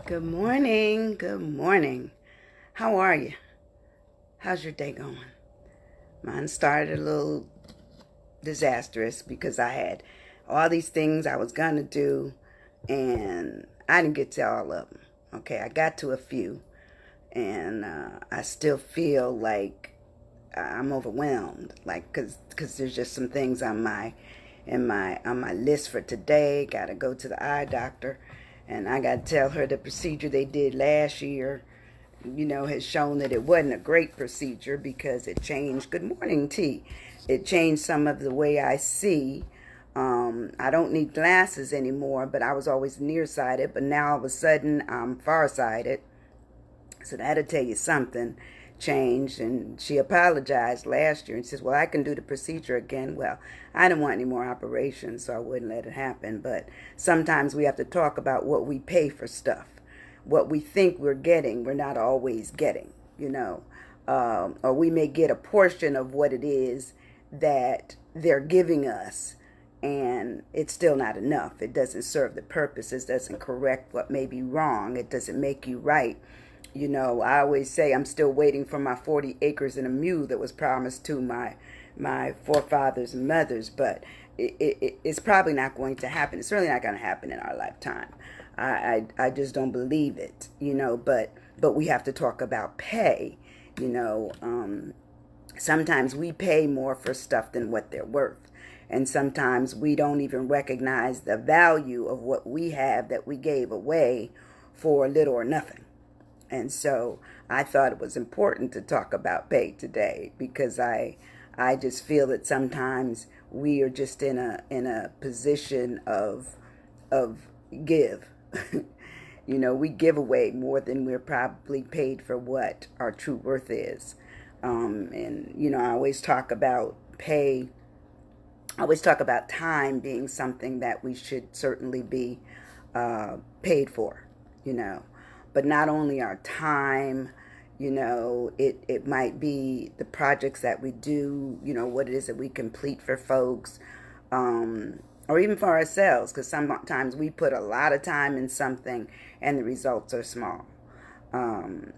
Good morning. Good morning. How are you? How's your day going? Mine started a little disastrous because I had all these things I was going to do and I didn't get to all of them. Okay, I got to a few and I still feel like I'm overwhelmed like cuz there's just some things on my list for today. Got to go to the eye doctor and I got to tell her the procedure they did last year has shown that it wasn't a great procedure because it changed. Good morning, T. It changed some of the way I see. I don't need glasses anymore, but I was always nearsighted. But now all of a sudden I'm farsighted. So that'll tell you something changed. And she apologized last year and says, "Well, I can do the procedure again." Well, I didn't want any more operations, so I wouldn't let it happen. But sometimes we have to talk about what we pay for stuff. What we think we're getting, we're not always getting. Or we may get a portion of what it is that they're giving us, and it's still not enough. It doesn't serve the purpose. It doesn't correct what may be wrong. It doesn't make you right. I always say I'm still waiting for my 40 acres and a mule that was promised to my forefathers and mothers, but it's probably not going to happen. It's certainly not going to happen in our lifetime. I just don't believe it. But we have to talk about pay. You know, Sometimes we pay more for stuff than what they're worth. And sometimes we don't even recognize the value of what we have that we gave away for little or nothing. And so I thought it was important to talk about pay today because I just feel that sometimes we are just in a position of give. We give away more than we're probably paid for what our true worth is. And I always talk about pay. I always talk about time being something that we should certainly be paid for. You know, but not only our time. It might be the projects that we do. What it is that we complete for folks. Or even for ourselves, because sometimes we put a lot of time in something and the results are small.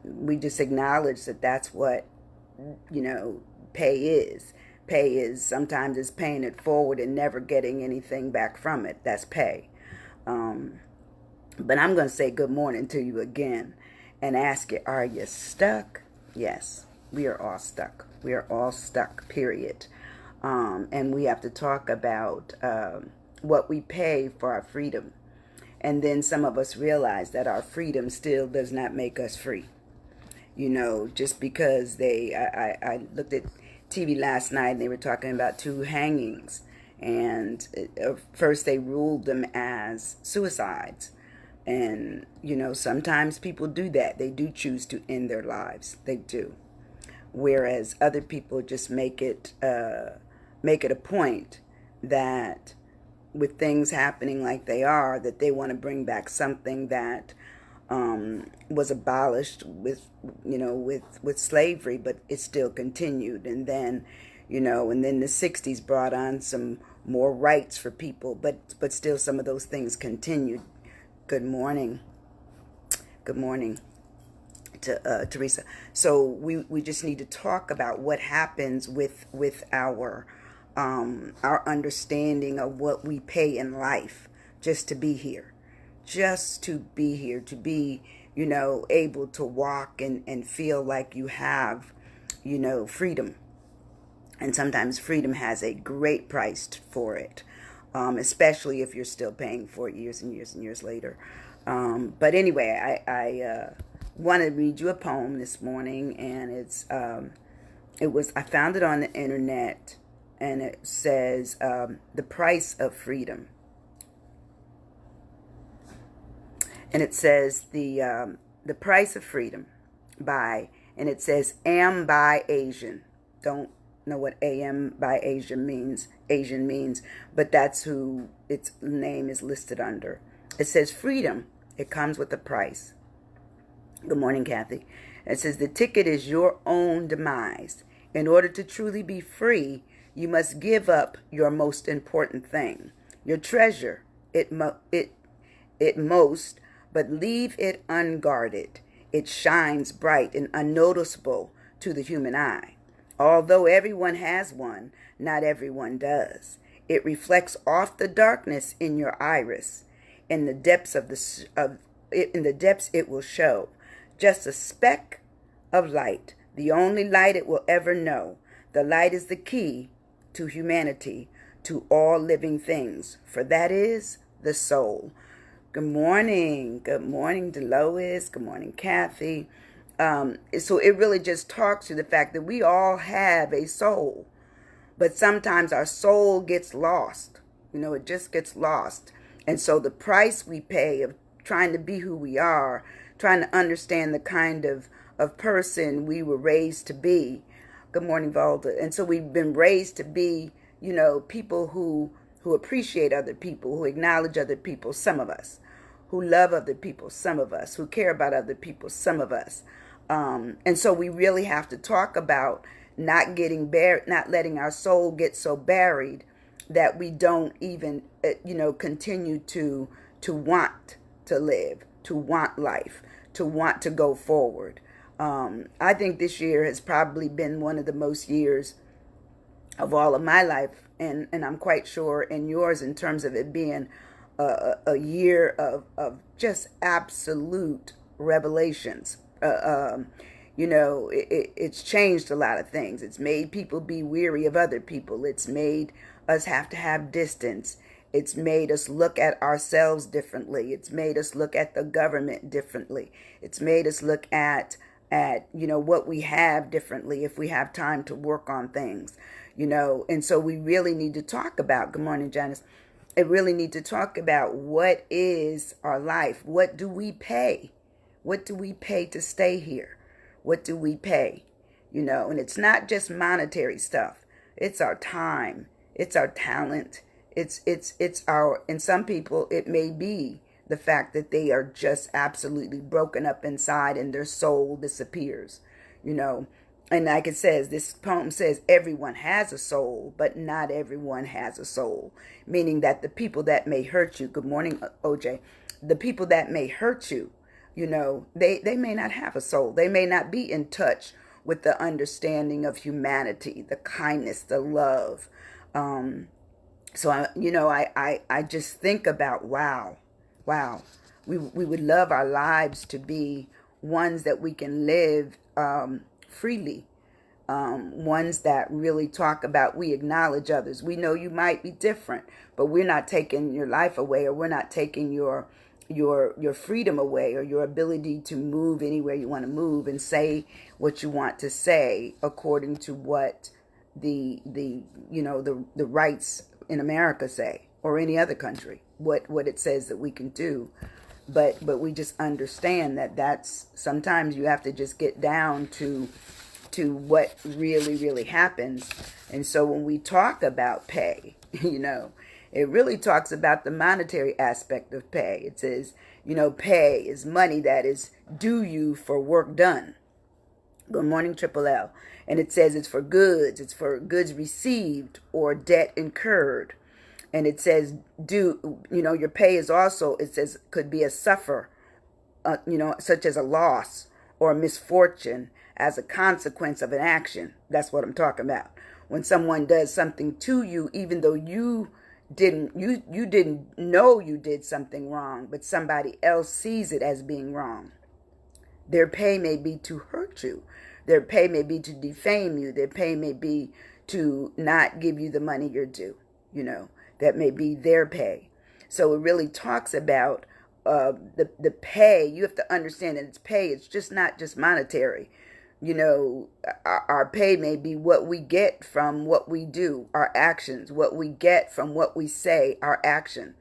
We just acknowledge that that's what you know pay is. Pay is sometimes it's paying it forward and never getting anything back from it. That's pay. um, but I'm going to say good morning to you again and ask you, are you stuck? Yes, we are all stuck. We are all stuck, period. And we have to talk about what we pay for our freedom. And then some of us realize that our freedom still does not make us free. Just because I looked at TV last night and they were talking about two hangings. And first they ruled them as suicides. And, sometimes people do that. They do choose to end their lives. They do. Whereas other people just make it a point that with things happening like they are, that they want to bring back something that was abolished with slavery, but it still continued. And then the 60s brought on some more rights for people, but still some of those things continued. Good morning. Good morning to Teresa. So we just need to talk about what happens with our understanding of what we pay in life just to be here, to be able to walk and feel like you have freedom. And sometimes freedom has a great price for it, especially if you're still paying for it years and years and years later. But anyway, I want to read you a poem this morning, and I found it on the internet, and it says "The Price of Freedom," and it says the price of freedom by, and it says Am by Asian. Don't know what Am by Asian means, but that's who its name is listed under. It says freedom. It comes with a price. Good morning, Kathy. It says the ticket is your own demise. In order to truly be free, you must give up your most important thing, your treasure. It most, but leave it unguarded. It shines bright and unnoticeable to the human eye. Although everyone has one, not everyone does. It reflects off the darkness in your iris. In the depths in the depths it will show. Just a speck of light, the only light it will ever know. The light is the key to humanity, to all living things, for that is the soul. Good morning. Good morning, Delois. Good morning, Kathy. So it really just talks to the fact that we all have a soul, but sometimes our soul gets lost. It just gets lost. And so the price we pay of trying to be who we are, trying to understand the kind of person we were raised to be. Good morning, Valda. And so we've been raised to be, people who appreciate other people, who acknowledge other people, some of us, who love other people, some of us, who care about other people, some of us. And so we really have to talk about not getting buried, not letting our soul get so buried that we don't even, continue to want to live, to want life, to want to go forward. I think this year has probably been one of the most years of all of my life, and I'm quite sure in yours, in terms of it being a year of just absolute revelations. It's changed a lot of things. It's made people be weary of other people. It's made us have to have distance. It's made us look at ourselves differently. It's made us look at the government differently. It's made us look at what we have differently if we have time to work on things, and so we really need to talk about, good morning, Janice. I really need to talk about what is our life. What do we pay? What do we pay to stay here? What do we pay? And it's not just monetary stuff. It's our time. It's our talent. It's our, and some people, it may be the fact that they are just absolutely broken up inside and their soul disappears, And like it says, this poem says, everyone has a soul, but not everyone has a soul. Meaning that the people that may hurt you, good morning, OJ, the people that may hurt you, they may not have a soul. They may not be in touch with the understanding of humanity, the kindness, the love. So I just think about, wow, we would love our lives to be ones that we can live freely, ones that really talk about, we acknowledge others. We know you might be different, but we're not taking your life away, or we're not taking your freedom away, or your ability to move anywhere you want to move and say what you want to say according to what the rights in America say, or any other country, what it says that we can do. But we just understand that that's, sometimes you have to just get down to what really, really happens. And so when we talk about pay, it really talks about the monetary aspect of pay. It says, pay is money that is due you for work done. Good morning, Triple L. And it says it's for goods received or debt incurred. And it says your pay is also, it says, could be a suffer, such as a loss or a misfortune as a consequence of an action. That's what I'm talking about. When someone does something to you, even though you didn't know you did something wrong, but somebody else sees it as being wrong. Their pay may be to hurt you. Their pay may be to defame you. Their pay may be to not give you the money you're due. That may be their pay. So it really talks about the pay. You have to understand that it's pay. It's just not just monetary. Our pay may be what we get from what we do, our actions, what we get from what we say, our action.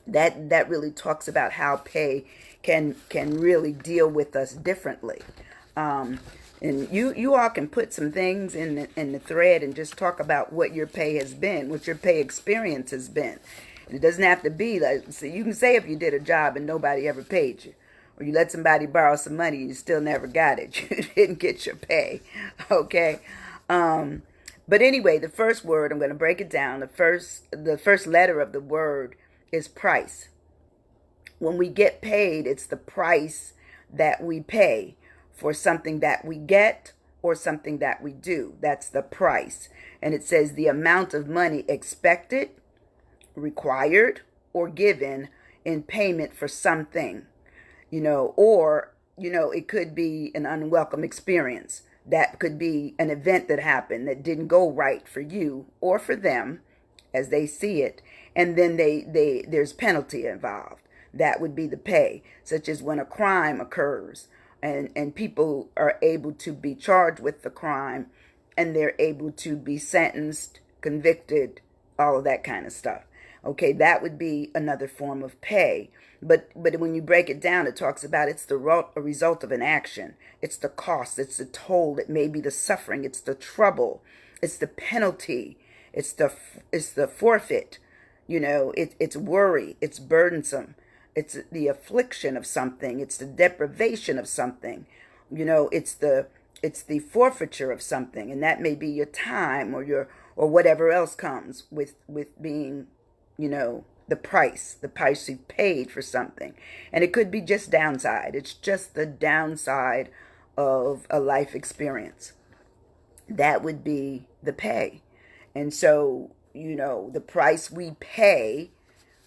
That really talks about how pay can really deal with us differently. And you all can put some things in the thread and just talk about what your pay has been, what your pay experience has been. It doesn't have to be like, so you can say if you did a job and nobody ever paid you, or you let somebody borrow some money and you still never got it. You didn't get your pay. Okay. But anyway, the first word, I'm going to break it down. The first letter of the word is price. When we get paid, it's the price that we pay for something that we get or something that we do. That's the price. And it says the amount of money expected, required, or given in payment for something, or, it could be an unwelcome experience. That could be an event that happened that didn't go right for you or for them as they see it. And then there's penalty involved. That would be the pay, such as when a crime occurs and people are able to be charged with the crime and they're able to be sentenced, convicted, all of that kind of stuff. Okay, that would be another form of pay. But when you break it down, it talks about it's the result of an action. It's the cost. It's the toll. It may be the suffering. It's the trouble. It's the penalty. It's the forfeit. It's worry. It's burdensome. It's the affliction of something. It's the deprivation of something. It's the forfeiture of something, and that may be your time or whatever else comes with being, the price you paid for something. And it could be just downside. It's just the downside of a life experience. That would be the pay. And so, the price we pay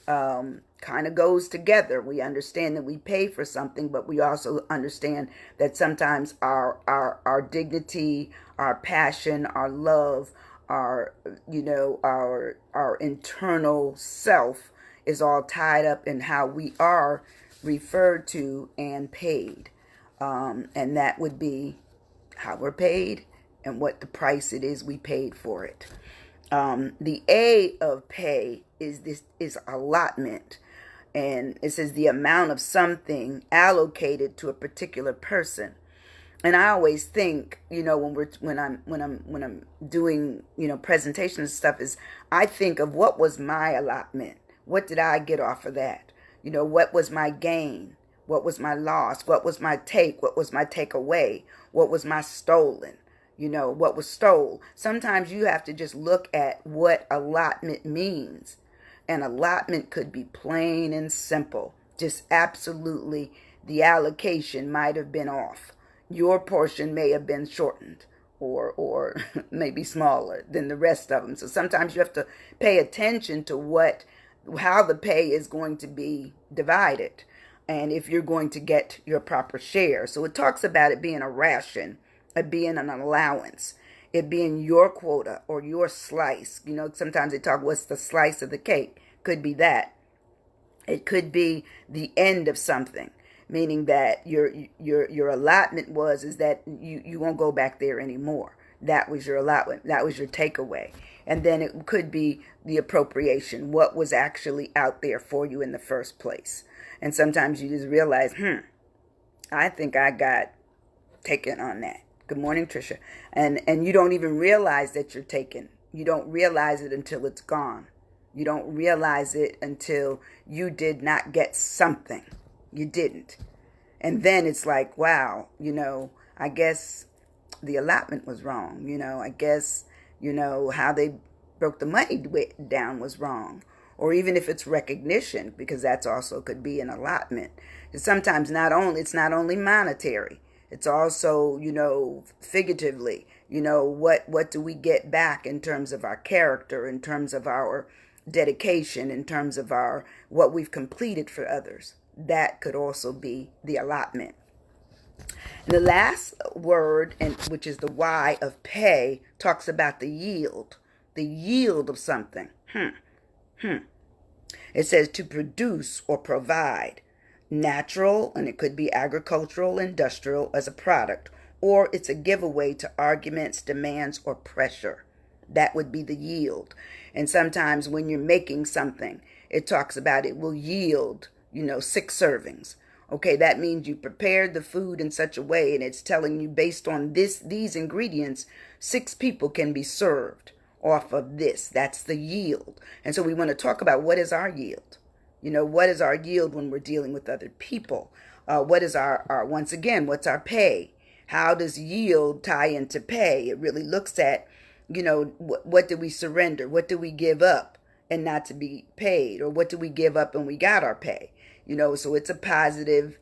kind of goes together. We understand that we pay for something, but we also understand that sometimes our dignity, our passion, our love, our internal self is all tied up in how we are referred to and paid. And that would be how we're paid and what the price it is we paid for it. The A of pay is allotment. And it says the amount of something allocated to a particular person. And I always think, when I'm doing, presentations and stuff, is I think of what was my allotment? What did I get off of that? What was my gain? What was my loss? What was my take? What was my takeaway? What was my stolen? What was stole? Sometimes you have to just look at what allotment means. An allotment could be plain and simple. Just absolutely, the allocation might have been off. Your portion may have been shortened or maybe smaller than the rest of them. So sometimes you have to pay attention to how the pay is going to be divided and if you're going to get your proper share. So it talks about it being a ration, it being an allowance, it being your quota or your slice. Sometimes they talk, what's the slice of the cake? Could be that. It could be the end of something, meaning that your allotment is that you won't go back there anymore. That was your allotment. That was your takeaway. And then it could be the appropriation, what was actually out there for you in the first place. And sometimes you just realize, I think I got taken on that. Good morning, Trisha. And you don't even realize that you're taken. You don't realize it until it's gone. You don't realize it until you did not get something. You didn't. And then it's like, wow, I guess the allotment was wrong. I guess, how they broke the money down was wrong. Or even if it's recognition, because that's also could be an allotment. Sometimes it's not only monetary. It's also, figuratively, what do we get back in terms of our character, in terms of our dedication, in terms of what we've completed for others. That could also be the allotment. And the last word, which is the Y of pay, talks about the yield of something. It says to produce or provide, natural, and it could be agricultural, industrial as a product, or it's a giveaway to arguments, demands, or pressure. That would be the yield. And sometimes when you're making something, it talks about it will yield, 6 servings. Okay, that means you prepared the food in such a way, and it's telling you based on these ingredients, 6 people can be served off of this. That's the yield. And so we want to talk about what is our yield. What is our yield when we're dealing with other people? What is our once again, what's our pay? How does yield tie into pay? It really looks at, what did we surrender? What did we give up and not to be paid? Or what did we give up and we got our pay? So it's a positive,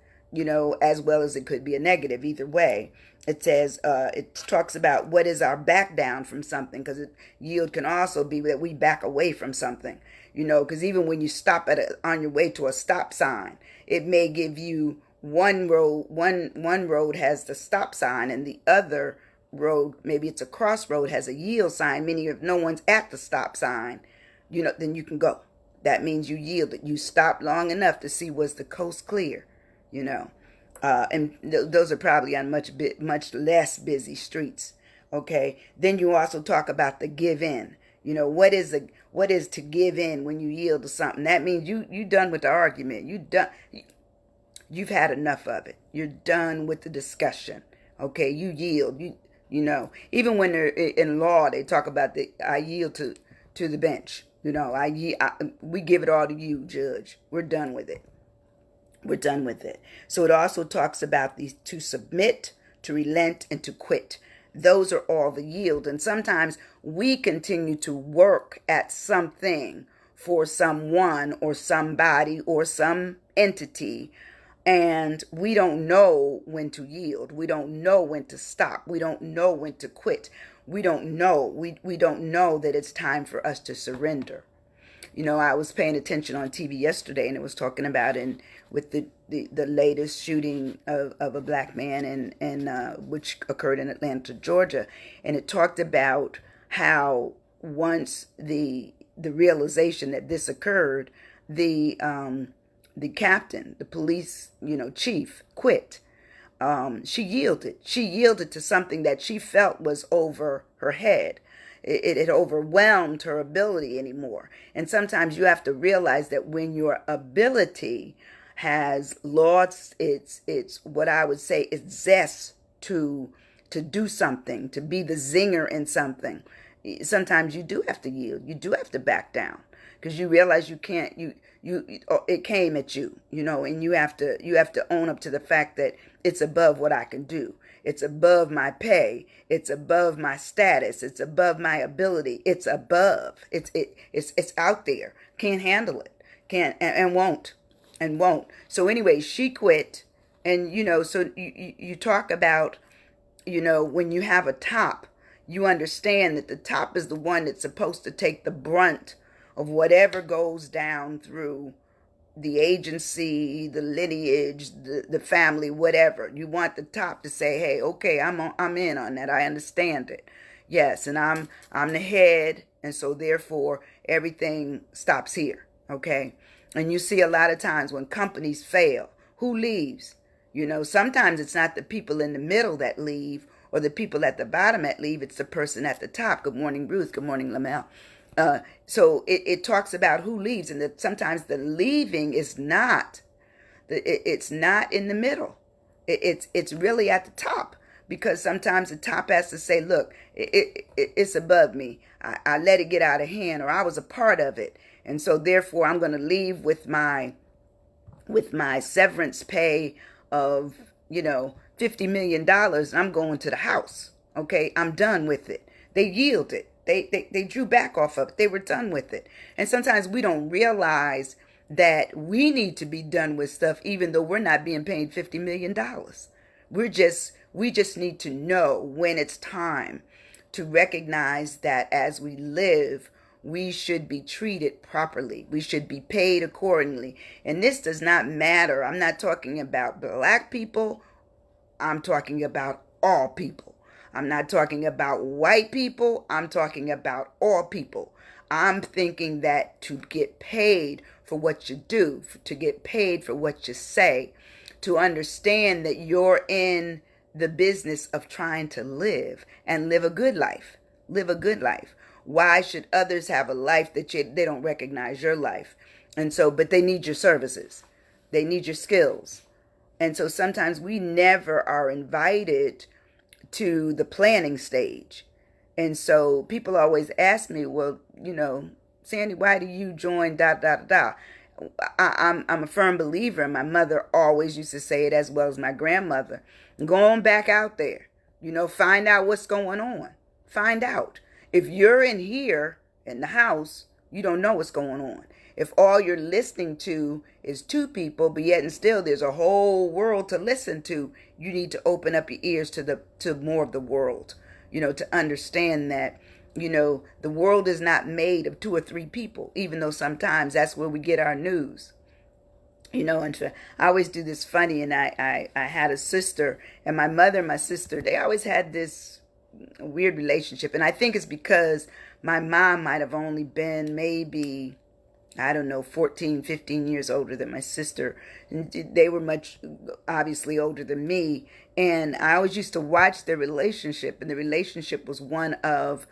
as well as it could be a negative, either way. It says, it talks about what is our back down from something, because yield can also be that we back away from something, because even when you stop on your way to a stop sign, it may give you one road has the stop sign, and the other road, maybe it's a crossroad, has a yield sign, meaning if no one's at the stop sign, then you can go. That means you yielded. You stopped long enough to see was the coast clear, and those are probably on much less busy streets. Okay. Then you also talk about the give in. What is to give in when you yield to something? That means you done with the argument. You've had enough of it. You're done with the discussion. Okay. You yield. Even when they're in law, they talk about I yield to the bench. We give it all to you, judge. We're done with it. We're done with it. So it also talks about these to submit, to relent, and to quit. Those are all the yield. And sometimes we continue to work at something for someone or somebody or some entity, and we don't know when to yield. We don't know when to stop. We don't know when to quit. We don't know. We don't know that it's time for us to surrender. I was paying attention on TV yesterday, and it was talking about with the latest shooting of a black man, and which occurred in Atlanta, Georgia, and it talked about how once the realization that this occurred, the captain, the police, chief, quit. She yielded. She yielded to something that she felt was over her head. It overwhelmed her ability anymore. And sometimes you have to realize that when your ability has lost its what I would say is zest to do something, to be the zinger in something, sometimes you do have to yield. You do have to back down, because you realize you can't. It came at you, and you have to own up to the fact that it's above what I can do. It's above my pay. It's above my status. It's above my ability. It's above. It's out there. Can't handle it. Can't and won't. So anyway, she quit, and so you talk about, when you have a top, you understand that the top is the one that's supposed to take the brunt of whatever goes down through the agency, the lineage, the family, whatever. You want the top to say, "Hey, okay, I'm in on that. I understand it. Yes, and I'm the head, and so therefore everything stops here." Okay? And you see a lot of times when companies fail, who leaves? Sometimes it's not the people in the middle that leave or the people at the bottom that leave. It's the person at the top. Good morning, Ruth. Good morning, Lamel. So it talks about who leaves, and that sometimes the leaving is not, it's not in the middle. It's really at the top, because sometimes the top has to say, look, it's above me. I let it get out of hand, or I was a part of it. And so therefore I'm going to leave with my severance pay of, $50 million, and I'm going to the house. Okay. I'm done with it. They yielded. They drew back off of it. They were done with it. And sometimes we don't realize that we need to be done with stuff, even though we're not being paid $50 million. We just need to know when it's time to recognize that as we live, we should be treated properly. We should be paid accordingly. And this does not matter. I'm not talking about black people. I'm talking about all people. I'm not talking about white people. I'm talking about all people. I'm thinking that to get paid for what you do, to get paid for what you say, to understand that you're in the business of trying to live and live a good life. Live a good life. Why should others have a life that they don't recognize your life? And so, but they need your services. They need your skills. And so sometimes we never are invited to the planning stage. And so people always ask me, well, Sandy, why do you join I'm a firm believer, and my mother always used to say it, as well as my grandmother. Go on back out there, find out what's going on. Find out. If you're in here in the house, You don't know what's going on. If all you're listening to is two people, but yet and still there's a whole world to listen to, you need to open up your ears to more of the world, to understand that, the world is not made of two or three people, even though sometimes that's where we get our news. And I always do this funny, and I had a sister, and my mother and my sister, they always had this weird relationship. And I think it's because my mom might have only been maybe, I don't know, 14, 15 years older than my sister. They were much, obviously, older than me. And I always used to watch their relationship. And the relationship was one of,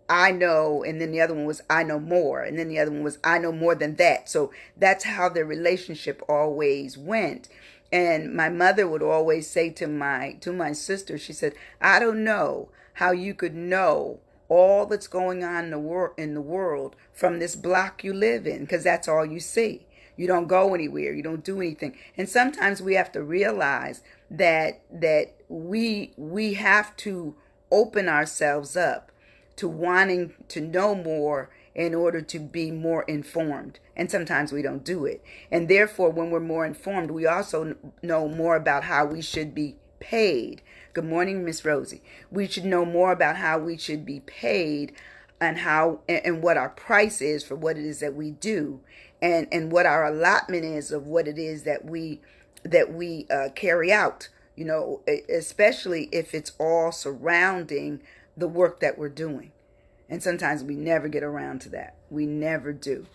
I know, and then the other one was I know more, and then the other one was I know more than that. So that's how their relationship always went. And my mother would always say to my sister, she said, I don't know how you could know all that's going on in the world from this block you live in, because that's all you see. You don't go anywhere, you don't do anything. And sometimes we have to realize that we have to open ourselves up to wanting to know more in order to be more informed. And sometimes we don't do it. And therefore, when we're more informed, we also know more about how we should be paid. Good morning, Miss Rosie. We should know more about how we should be paid, and how and what our price is for what it is that we do, and what our allotment is of what it is that we carry out. Especially if it's all surrounding the work that we're doing. And sometimes we never get around to that. We never do.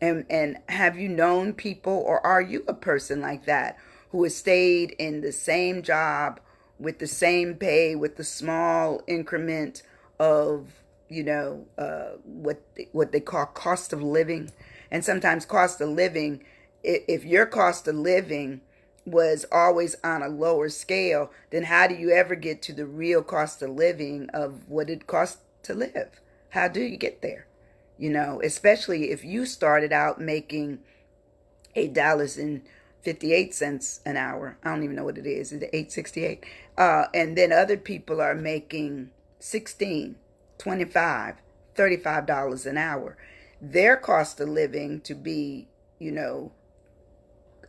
And have you known people, or are you a person like that, who has stayed in the same job with the same pay, with the small increment of, what they call cost of living? And sometimes cost of living, if your cost of living was always on a lower scale, then how do you ever get to the real cost of living of what it costs to live? How do you get there? Especially if you started out making $8.58 an hour. I don't even know what it is. Is it $8.68? And then other people are making $16, $25, $35 an hour. Their cost of living to be,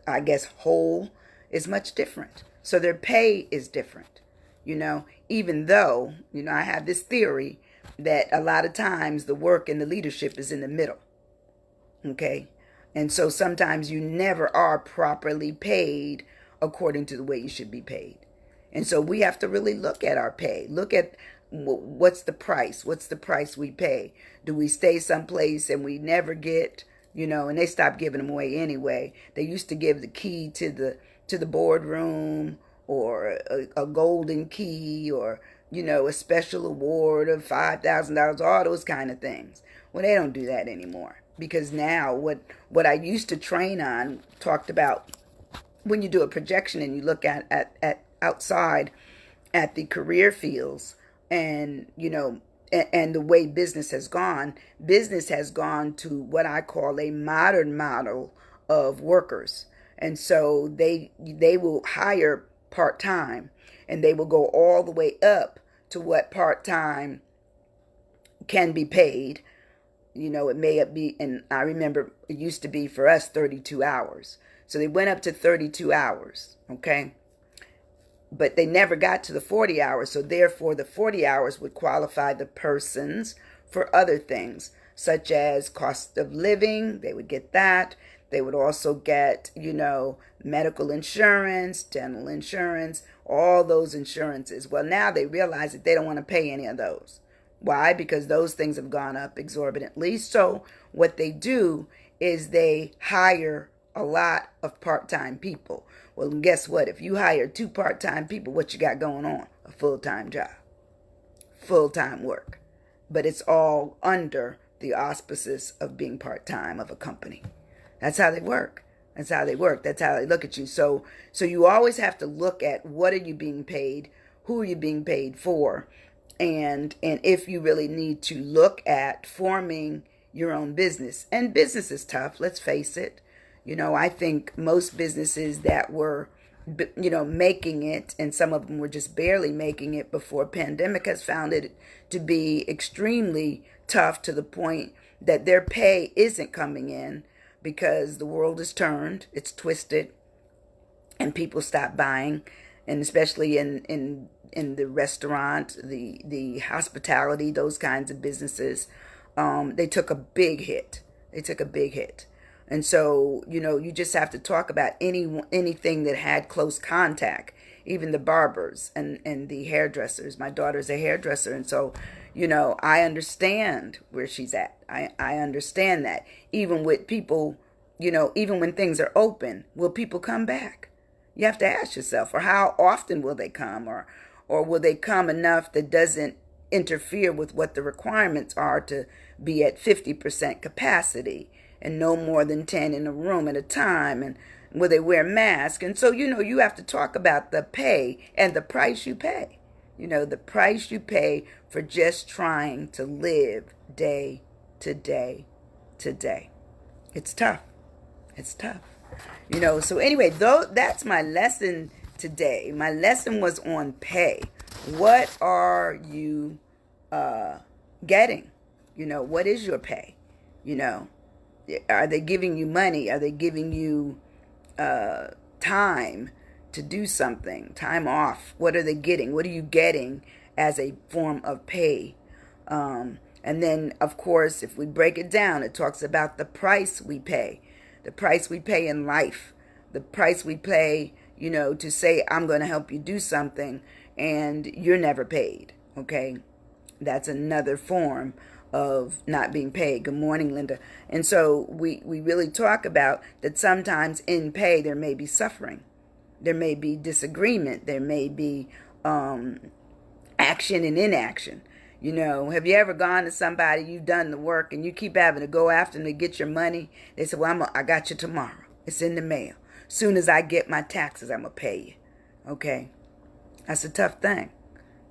I guess, whole is much different. So their pay is different, even though, I have this theory that a lot of times the work and the leadership is in the middle. Okay. And so sometimes you never are properly paid according to the way you should be paid. And so we have to really look at our pay. Look at what's the price? What's the price we pay? Do we stay someplace and we never get, and they stopped giving them away anyway. They used to give the key to the boardroom, or a golden key, or, a special award of $5,000, all those kind of things. Well, they don't do that anymore, because now what I used to train on talked about when you do a projection and you look at outside at the career fields, and, and the way business has gone to what I call a modern model of workers. And so they will hire part-time, and they will go all the way up to what part-time can be paid. It may be, and I remember it used to be for us 32 hours. So they went up to 32 hours, okay? But they never got to the 40 hours. So therefore the 40 hours would qualify the persons for other things, such as cost of living. They would get that. They would also get, medical insurance, dental insurance, all those insurances. Well, now they realize that they don't want to pay any of those. Why? Because those things have gone up exorbitantly. So what they do is they hire a lot of part-time people. Well, guess what? If you hire 2 part-time people, what you got going on? A full-time job, full-time work. But it's all under the auspices of being part-time of a company. That's how they work. That's how they work. That's how they look at you. So you always have to look at what are you being paid, who are you being paid for, and if you really need to look at forming your own business. And business is tough, let's face it. I think most businesses that were, making it, and some of them were just barely making it before pandemic, has found it to be extremely tough, to the point that their pay isn't coming in because the world is turned, it's twisted, and people stop buying, and especially in the restaurant, the hospitality, those kinds of businesses, they took a big hit. They took a big hit. And so, you just have to talk about anything that had close contact, even the barbers and the hairdressers. My daughter's a hairdresser, and so, I understand where she's at. I understand that. Even with people, even when things are open, will people come back? You have to ask yourself, or how often will they come, or will they come enough that doesn't interfere with what the requirements are to be at 50% capacity and no more than 10 in a room at a time, and will they wear masks? And so, you have to talk about the pay and the price you pay. The price you pay for just trying to live day to day to day. It's tough. It's tough. So anyway, that's my lesson today. My lesson was on pay. What are you getting? What is your pay? Are they giving you money? Are they giving you time to do something? Time off? What are they getting? What are you getting as a form of pay? And then, of course, if we break it down, it talks about the price we pay. The price we pay in life. The price we pay, to say, I'm going to help you do something, and you're never paid. Okay? That's another form of not being paid. Good morning, Linda. And so we really talk about that sometimes in pay there may be suffering. There may be disagreement. There may be action and inaction. Have you ever gone to somebody, you've done the work, and you keep having to go after them to get your money? They say, well, I got you tomorrow. It's in the mail. Soon as I get my taxes, I'm going to pay you. Okay? That's a tough thing,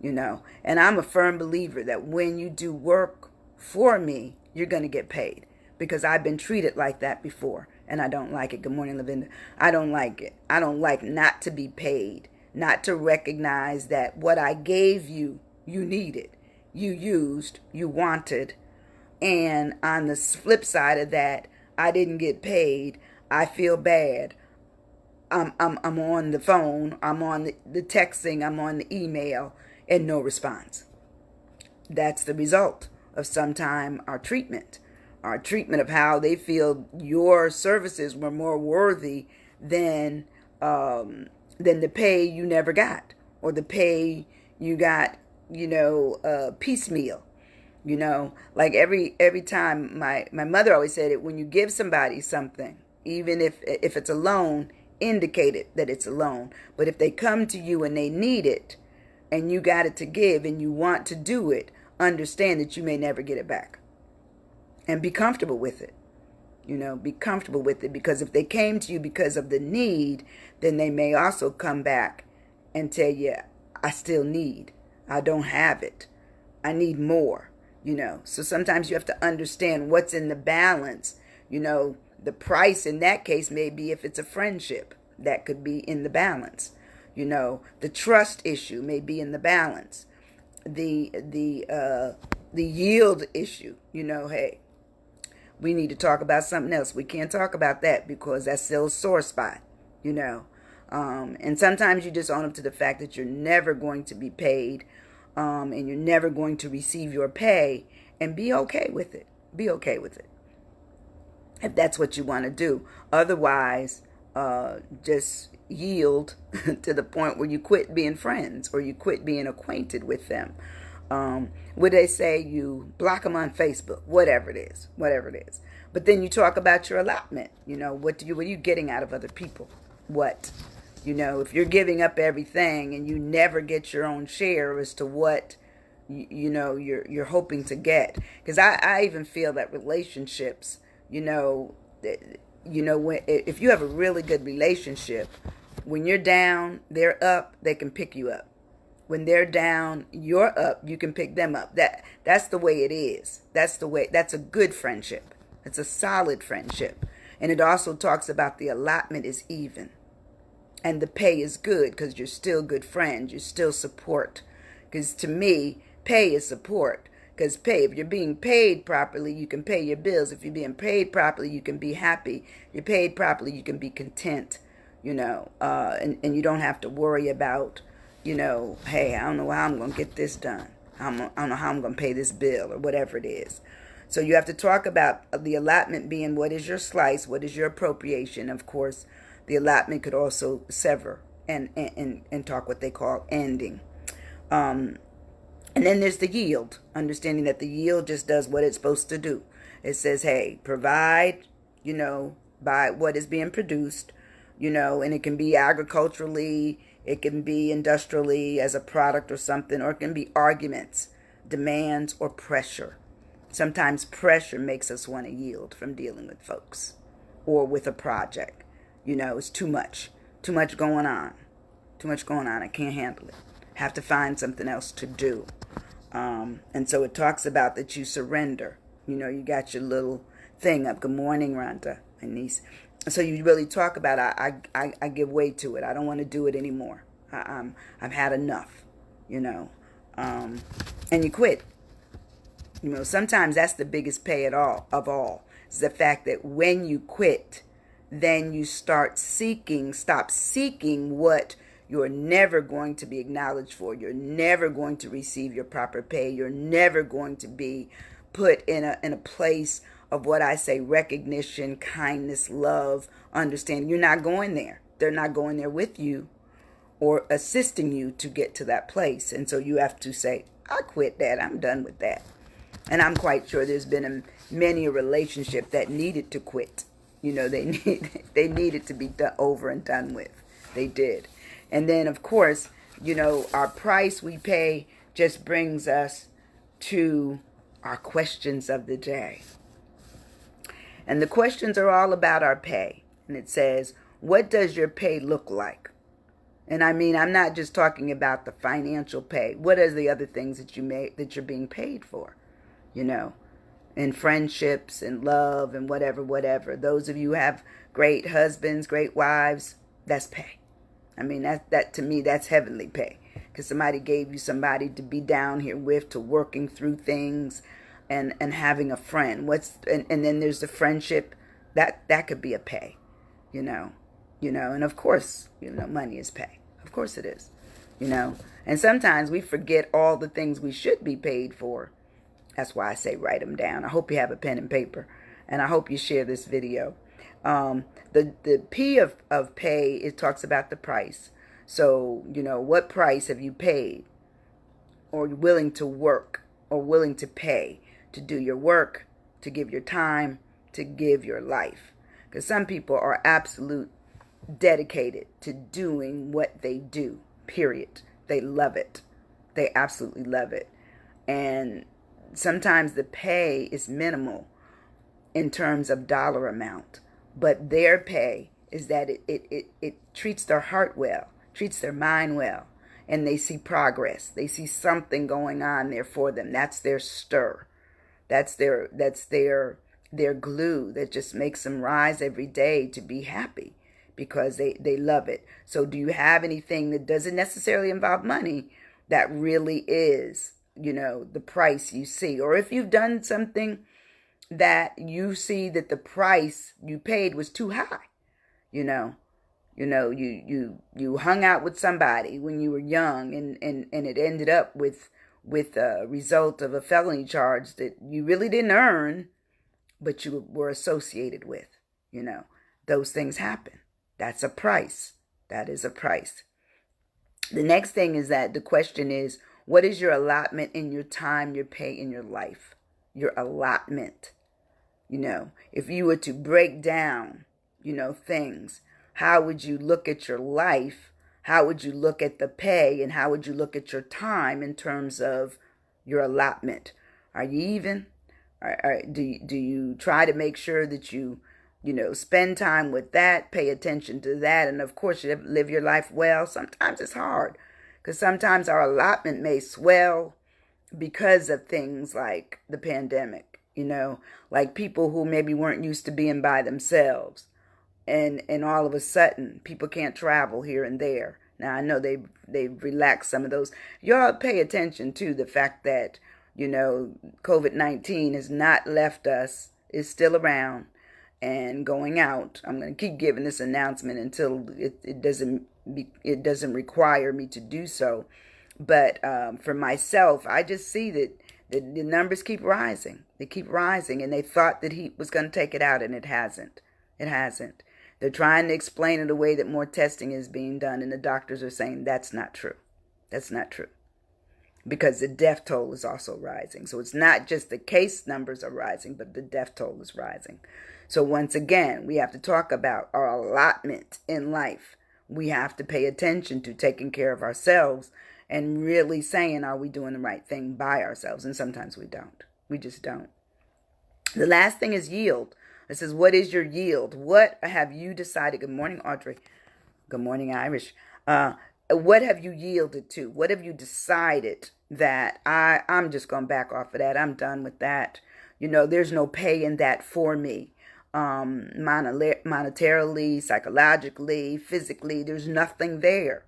And I'm a firm believer that when you do work for me, you're going to get paid, because I've been treated like that before, and I don't like it. Good morning, Lavinda. I don't like it. I don't like not to be paid, not to recognize that what I gave you, you needed, you used, you wanted, and on the flip side of that, I didn't get paid. I feel bad. I'm on the phone, I'm on the texting, I'm on the email, and no response. That's the result of sometime our treatment of how they feel your services were more worthy than the pay you never got, or the pay you got, piecemeal. Like every time my mother always said it, when you give somebody something, even if it's a loan, indicate it that it's a loan. But if they come to you and they need it, and you got it to give, and you want to do it, understand that you may never get it back. And be comfortable with it. Be comfortable with it, because if they came to you because of the need, then they may also come back and tell you, I still need. I don't have it. I need more. So sometimes you have to understand what's in the balance. The price in that case may be, if it's a friendship, that could be in the balance. The trust issue may be in the balance. The yield issue, hey, we need to talk about something else. We can't talk about that because that's still a sore spot, and sometimes you just own up to the fact that you're never going to be paid, and you're never going to receive your pay, and be okay with it. Be okay with it, if that's what you want to do. Otherwise, just yield to the point where you quit being friends, or you quit being acquainted with them. Would they say you block them on Facebook, whatever it is. But then you talk about your allotment. What are you getting out of other people? What? If you're giving up everything and you never get your own share as to what you're hoping to get. Because I even feel that relationships, if you have a really good relationship, when you're down, they're up, they can pick you up. When they're down, you're up, you can pick them up. That's the way it is. That's a good friendship. It's a solid friendship. And it also talks about the allotment is even. And the pay is good because you're still good friends. You still support. Because to me, pay is support. Because if you're being paid properly, you can pay your bills. If you're being paid properly, you can be happy. You're paid properly, you can be content, and you don't have to worry about, hey, I don't know how I'm going to get this done. I don't know how I'm going to pay this bill or whatever it is. So you have to talk about the allotment being what is your slice, what is your appropriation. Of course, the allotment could also sever and talk what they call ending. And then there's the yield, understanding that the yield just does what it's supposed to do. It says, hey, provide, by what is being produced, and it can be agriculturally, it can be industrially as a product or something, or it can be arguments, demands, or pressure. Sometimes pressure makes us want to yield from dealing with folks or with a project. It's too much going on. Too much going on. I can't handle it. Have to find something else to do. And so it talks about that you surrender. You got your little thing up. Good morning, Rhonda, my niece. So you really talk about, I give way to it. I don't want to do it anymore. I've had enough, and you quit. Sometimes that's the biggest pay of all. Is the fact that when you quit, then you stop seeking what you're never going to be acknowledged for. You're never going to receive your proper pay. You're never going to be put in a place of what I say, recognition, kindness, love, understanding. You're not going there. They're not going there with you or assisting you to get to that place. And so you have to say, I quit that. I'm done with that. And I'm quite sure there's been many a relationship that needed to quit. They needed to be over and done with. They did. And then, of course, our price we pay just brings us to our questions of the day. And the questions are all about our pay. And it says, what does your pay look like? And I mean, I'm not just talking about the financial pay. What are the other things that that you're being paid for? In friendships and love and whatever. Those of you who have great husbands, great wives, that's pay. I mean, that to me, that's heavenly pay. Because somebody gave you somebody to be down here with, to working through things and having a friend. And then there's the friendship. That could be a pay, and of course, money is pay. Of course it is, And sometimes we forget all the things we should be paid for. That's why I say write them down. I hope you have a pen and paper. And I hope you share this video. The P of pay, it talks about the price. So, what price have you paid or willing to work or willing to pay to do your work, to give your time, to give your life? Because some people are absolute dedicated to doing what they do, period. They love it. They absolutely love it. And sometimes the pay is minimal in terms of dollar amount, but their pay is that it treats their heart well, treats their mind well, and they see progress. They see something going on there for them. That's their stir. That's their glue that just makes them rise every day to be happy because they love it. So do you have anything that doesn't necessarily involve money that really is, the price you see? Or if you've done something that you see that the price you paid was too high, you hung out with somebody when you were young and it ended up with a result of a felony charge that you really didn't earn, but you were associated with, those things happen. That's a price. That is a price. The next thing is that the question is, what is your allotment in your time, your pay, in your life? Your allotment. If you were to break down, things, how would you look at your life? How would you look at the pay? And how would you look at your time in terms of your allotment? Are you even? Do you try to make sure that you spend time with that, pay attention to that, and of course you live your life well? Sometimes it's hard because sometimes our allotment may swell because of things like the pandemic, like people who maybe weren't used to being by themselves. And all of a sudden, people can't travel here and there. Now, I know they've relaxed some of those. Y'all pay attention to the fact that You know, COVID-19 has not left us, it's still around and going out. I'm going to keep giving this announcement until it doesn't require me to do so. But for myself, I just see that the numbers keep rising. They keep rising, and they thought that he was going to take it out, and it hasn't. It hasn't. They're trying to explain it away that more testing is being done, and the doctors are saying that's not true. That's not true. Because the death toll is also rising. So it's not just the case numbers are rising, but the death toll is rising. So once again, we have to talk about our allotment in life. We have to pay attention to taking care of ourselves and really saying, are we doing the right thing by ourselves? And sometimes we don't. We just don't. The last thing is yield. It says, what is your yield? What have you decided? Good morning, Audrey. Good morning, Irish. What have you yielded to? What have you decided that I'm just going to back off of that? I'm done with that. You know, there's no pay in that for me. Monetarily, psychologically, physically, there's nothing there.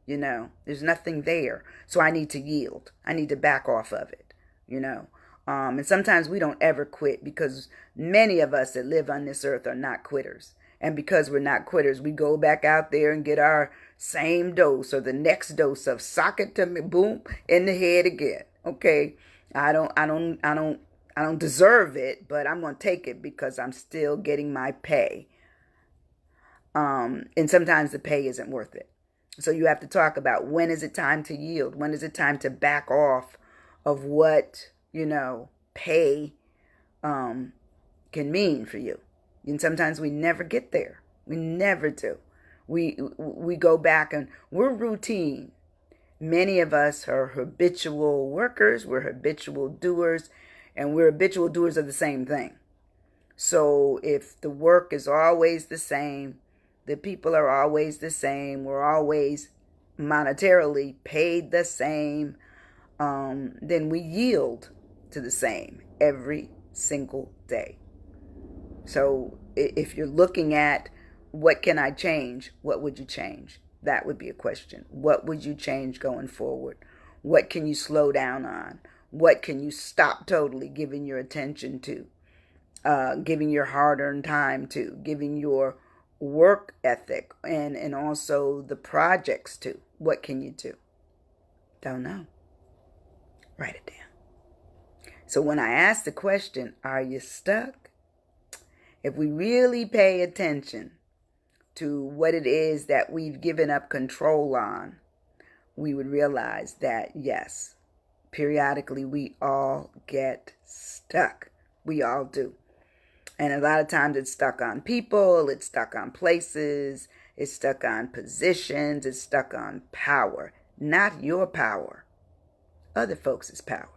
You know, there's nothing there. So I need to yield. I need to back off of it, you know. And sometimes we don't ever quit because many of us that live on this earth are not quitters. And because we're not quitters, we go back out there and get our same dose or the next dose of sock it to me, boom, in the head again. Okay. I don't deserve it, but I'm going to take it because I'm still getting my pay. And sometimes the pay isn't worth it. So you have to talk about when is it time to yield? When is it time to back off of what, you know, pay can mean for you? And sometimes we never get there. We never do. We go back and we're routine. Many of us are habitual workers. We're habitual doers. And we're habitual doers of the same thing. So if the work is always the same, the people are always the same, we're always monetarily paid the same, then we yield to the same every single day. So if you're looking at what can I change, what would you change? That would be a question. What would you change going forward? What can you slow down on? What can you stop totally giving your attention to? Giving your hard-earned time to? Giving your work ethic and also the projects to? What can you do? Don't know. Write it down. So when I ask the question, are you stuck? If we really pay attention to what it is that we've given up control on, we would realize that, yes, periodically we all get stuck. We all do. And a lot of times it's stuck on people, it's stuck on places, it's stuck on positions, it's stuck on power. Not your power, other folks' power.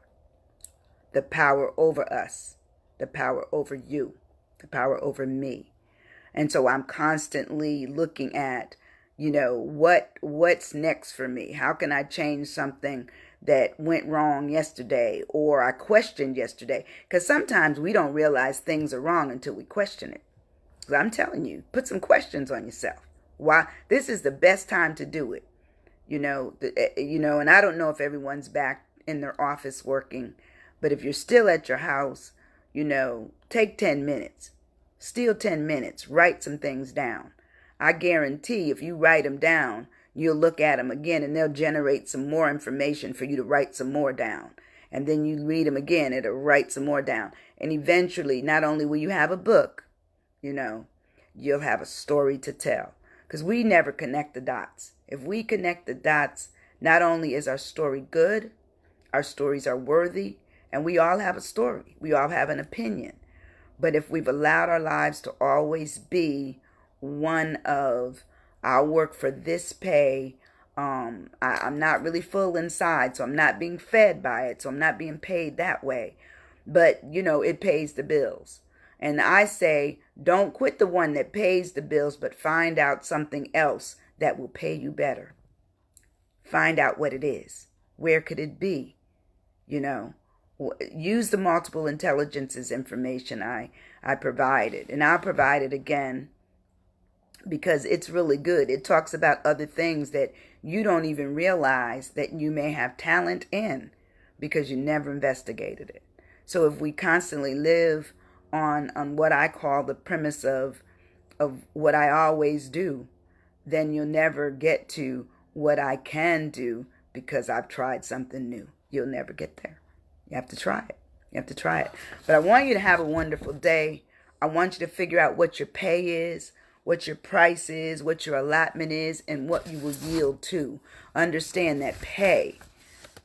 The power over us, the power over you, the power over me. And so I'm constantly looking at, you know, what's next for me? How can I change something that went wrong yesterday or I questioned yesterday? Because sometimes we don't realize things are wrong until we question it. So I'm telling you, put some questions on yourself. Why? This is the best time to do it. You know, and I don't know if everyone's back in their office working, but if you're still at your house, you know, take 10 minutes. Steal 10 minutes. Write some things down. I guarantee if you write them down, you'll look at them again and they'll generate some more information for you to write some more down. And then you read them again, it'll write some more down. And eventually, not only will you have a book, you know, you'll have a story to tell. Because we never connect the dots. If we connect the dots, not only is our story good, our stories are worthy, and we all have a story. We all have an opinion. But if we've allowed our lives to always be one of, I'll work for this pay, I'm not really full inside, so I'm not being fed by it, so I'm not being paid that way. But, you know, it pays the bills. And I say, don't quit the one that pays the bills, but find out something else that will pay you better. Find out what it is. Where could it be? You know, use the multiple intelligences information I provided. And I'll provide it again because it's really good. It talks about other things that you don't even realize that you may have talent in because you never investigated it. So if we constantly live on what I call the premise of what I always do, then you'll never get to what I can do because I've tried something new. You'll never get there. You have to try it. You have to try it. But I want you to have a wonderful day. I want you to figure out what your pay is, what your price is, what your allotment is, and what you will yield to. Understand that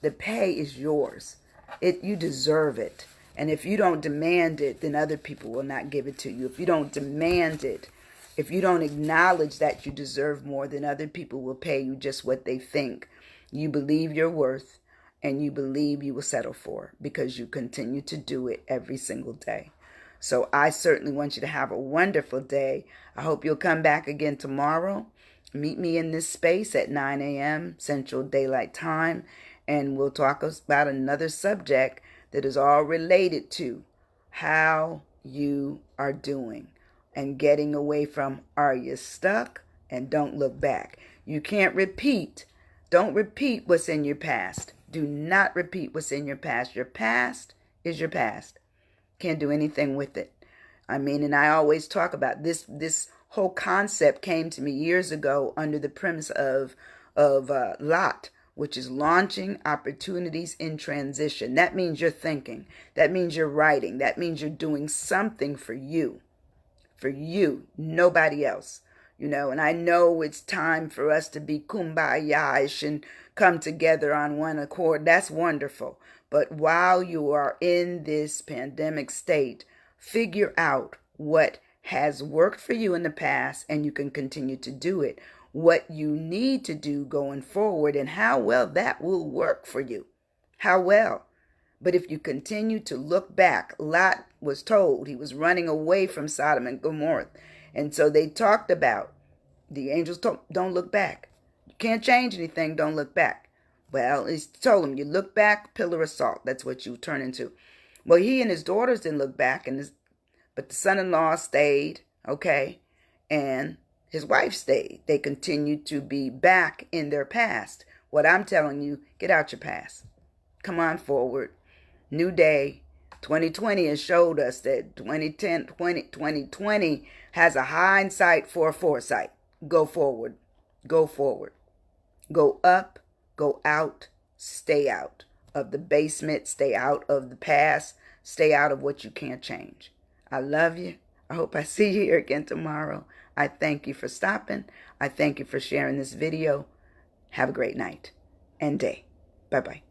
the pay is yours. You deserve it. And if you don't demand it, then other people will not give it to you. If you don't demand it, if you don't acknowledge that you deserve more, then other people will pay you just what they think you believe your worth and you believe you will settle for, because you continue to do it every single day. So I certainly want you to have a wonderful day. I hope you'll come back again tomorrow. Meet me in this space at 9 a.m. Central Daylight Time, and we'll talk about another subject that is all related to how you are doing and getting away from are you stuck and don't look back. You can't repeat. Don't repeat what's in your past. Do not repeat what's in your past. Your past is your past. Can't do anything with it. I mean, and I always talk about this whole concept came to me years ago under the premise of LOT, which is launching opportunities in transition. That means you're thinking. That means you're writing. That means you're doing something for you. For you, nobody else. And I know it's time for us to be kumbaya-ish and come together on one accord. That's wonderful. But while you are in this pandemic state, figure out what has worked for you in the past and you can continue to do it. What you need to do going forward and how well that will work for you. How well. But if you continue to look back, Lot was told he was running away from Sodom and Gomorrah. And so they talked about, the angels told, don't look back. You can't change anything, don't look back. Well, he told him, you look back, pillar of salt. That's what you turn into. Well, he and his daughters didn't look back, but the son-in-law stayed, okay? And his wife stayed. They continued to be back in their past. What I'm telling you, get out your past. Come on forward. New day. 2020 has showed us that 2020 has a hindsight for a foresight. Go forward. Go forward. Go up. Go out. Stay out of the basement. Stay out of the past. Stay out of what you can't change. I love you. I hope I see you here again tomorrow. I thank you for stopping. I thank you for sharing this video. Have a great night and day. Bye-bye.